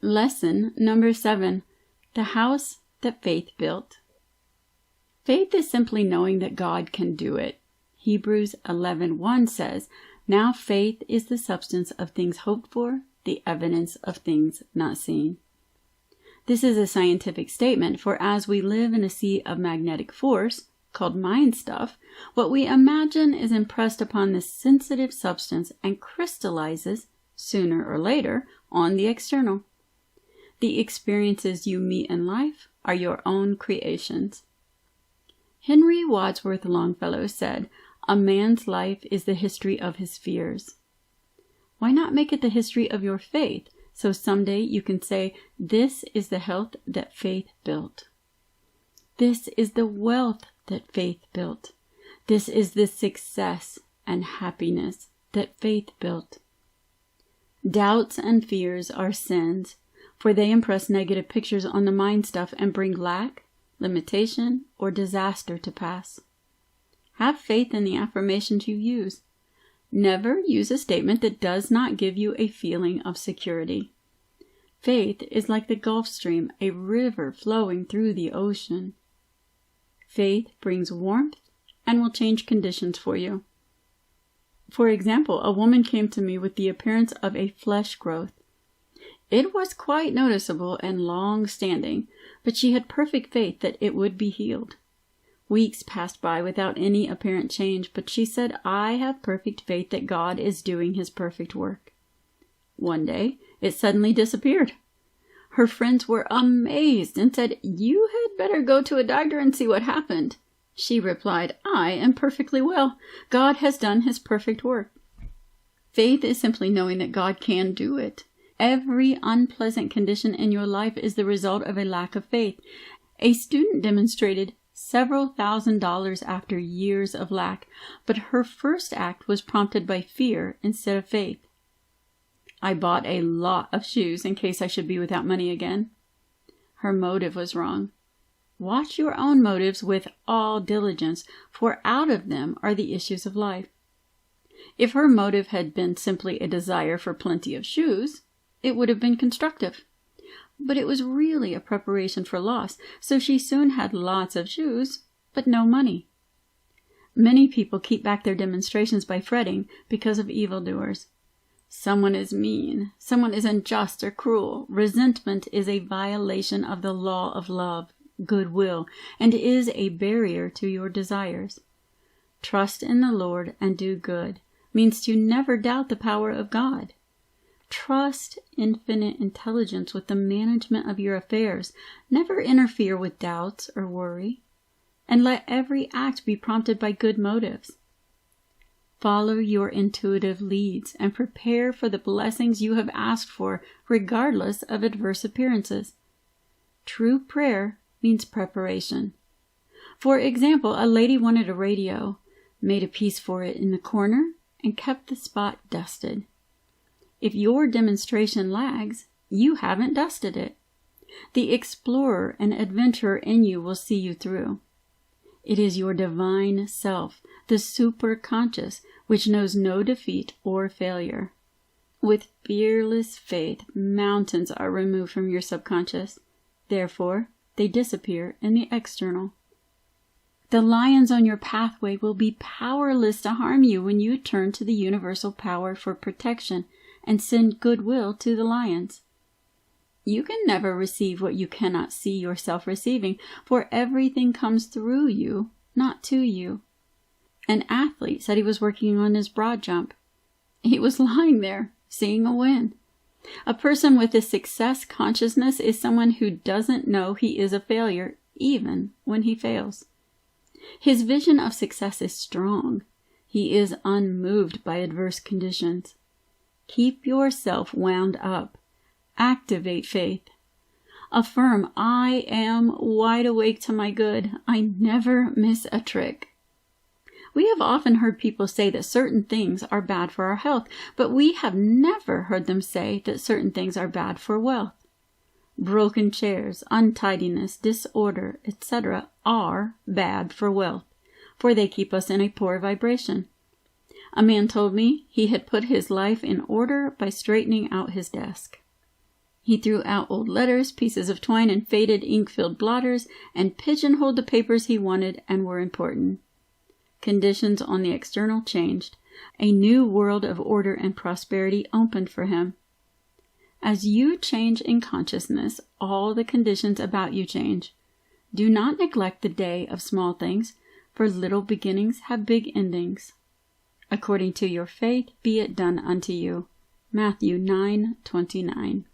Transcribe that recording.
Lesson number 7. The house that faith built. Faith is simply knowing that God can do it. Hebrews 11:1 says, "Now faith is the substance of things hoped for, the evidence of things not seen." This is a scientific statement, for as we live in a sea of magnetic force, called mind stuff, what we imagine is impressed upon this sensitive substance and crystallizes, sooner or later, on the external. The experiences you meet in life are your own creations. Henry Wadsworth Longfellow said, "A man's life is the history of his fears." Why not make it the history of your faith, so someday you can say, "This is the health that faith built. This is the wealth that faith built. This is the success and happiness that faith built." Doubts and fears are sins, for they impress negative pictures on the mind stuff and bring lack, limitation, or disaster to pass. Have faith in the affirmations you use. Never use a statement that does not give you a feeling of security. Faith is like the Gulf Stream, a river flowing through the ocean. Faith brings warmth and will change conditions for you. For example, a woman came to me with the appearance of a flesh growth. It was quite noticeable and long-standing, but she had perfect faith that it would be healed. Weeks passed by without any apparent change, but she said, "I have perfect faith that God is doing His perfect work." One day, it suddenly disappeared. Her friends were amazed and said, "You had better go to a doctor and see what happened." She replied, "I am perfectly well. God has done His perfect work." Faith is simply knowing that God can do it. Every unpleasant condition in your life is the result of a lack of faith. A student demonstrated several $1,000s after years of lack, but her first act was prompted by fear instead of faith. "I bought a lot of shoes in case I should be without money again." Her motive was wrong. Watch your own motives with all diligence, for out of them are the issues of life. If her motive had been simply a desire for plenty of shoes, it would have been constructive. But it was really a preparation for loss, so she soon had lots of shoes, but no money. Many people keep back their demonstrations by fretting because of evildoers. Someone is mean, someone is unjust or cruel. Resentment is a violation of the law of love, goodwill, and is a barrier to your desires. Trust in the Lord and do good means to never doubt the power of God. Trust infinite intelligence with the management of your affairs. Never interfere with doubts or worry. And let every act be prompted by good motives. Follow your intuitive leads and prepare for the blessings you have asked for, regardless of adverse appearances. True prayer means preparation. For example, a lady wanted a radio, made a piece for it in the corner, and kept the spot dusted. If your demonstration lags, you haven't dusted it. The explorer and adventurer in you will see you through. It is your divine self, the superconscious, which knows no defeat or failure. With fearless faith, mountains are removed from your subconscious. Therefore, they disappear in the external. The lions on your pathway will be powerless to harm you when you turn to the universal power for protection and send goodwill to the lions. You can never receive what you cannot see yourself receiving, for everything comes through you, not to you. An athlete said he was working on his broad jump. He was lying there, seeing a win. A person with a success consciousness is someone who doesn't know he is a failure, even when he fails. His vision of success is strong. He is unmoved by adverse conditions. Keep yourself wound up. Activate faith. Affirm, "I am wide awake to my good. I never miss a trick." We have often heard people say that certain things are bad for our health, but we have never heard them say that certain things are bad for wealth. Broken chairs, untidiness, disorder, etc. are bad for wealth, for they keep us in a poor vibration. A man told me he had put his life in order by straightening out his desk. He threw out old letters, pieces of twine, and faded ink-filled blotters, and pigeonholed the papers he wanted and were important. Conditions on the external changed. A new world of order and prosperity opened for him. As you change in consciousness, all the conditions about you change. Do not neglect the day of small things, for little beginnings have big endings. According to your faith, be it done unto you. Matthew 9:29.